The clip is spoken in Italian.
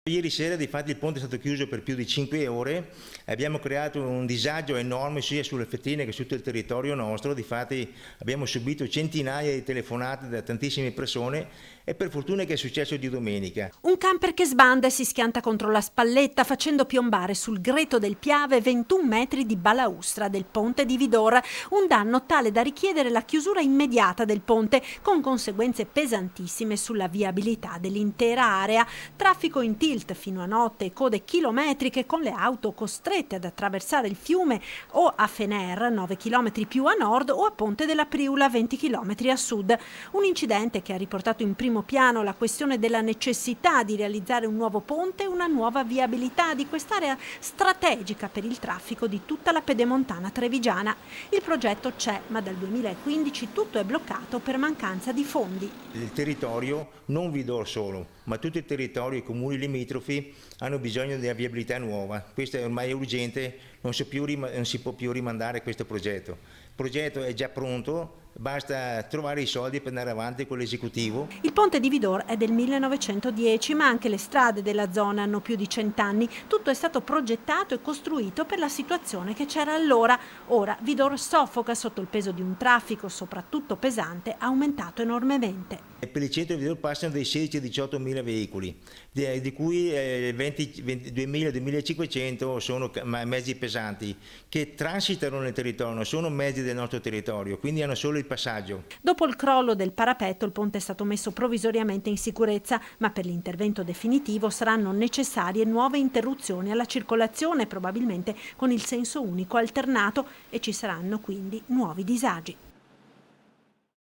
Ieri sera difatti il ponte è stato chiuso per più di 5 ore, abbiamo creato un disagio enorme sia sulle Fettine che su tutto il territorio nostro, difatti abbiamo subito centinaia di telefonate da tantissime persone e per fortuna che è successo di domenica. Un camper che sbanda e si schianta contro la spalletta facendo piombare sul greto del Piave 21 metri di balaustra del ponte di Vidor, un danno tale da richiedere la chiusura immediata del ponte con conseguenze pesantissime sulla viabilità dell'intera area, traffico in tilt fino a notte e code chilometriche con le auto costrette ad attraversare il fiume o a Fener 9 km più a nord o a Ponte della Priula 20 km a sud. Un incidente che ha riportato in primo piano la questione della necessità di realizzare un nuovo ponte e una nuova viabilità di quest'area strategica per il traffico di tutta la pedemontana trevigiana. Il progetto c'è, ma dal 2015 tutto è bloccato per mancanza di fondi. Il territorio, non Vidor solo, ma tutto il territorio e i comuni limitrofi hanno bisogno di una viabilità nuova. Questo è ormai urgente, non si può più rimandare questo progetto. Il progetto è già pronto, basta trovare i soldi per andare avanti con l'esecutivo. Il ponte di Vidor è del 1910, ma anche le strade della zona hanno più di 100 anni. Tutto è stato progettato e costruito per la situazione che c'era allora. Ora Vidor soffoca sotto il peso di un traffico, soprattutto pesante, aumentato enormemente. Per il centro di Vidor passano dai 16 ai 18 mila veicoli, di cui 22.000-2.500 sono mezzi pesanti che transitano nel territorio, non sono mezzi del nostro territorio, quindi hanno solo il passaggio. Dopo il crollo del parapetto il ponte è stato messo provvisoriamente in sicurezza, ma per l'intervento definitivo saranno necessarie nuove interruzioni alla circolazione, probabilmente con il senso unico alternato, e ci saranno quindi nuovi disagi.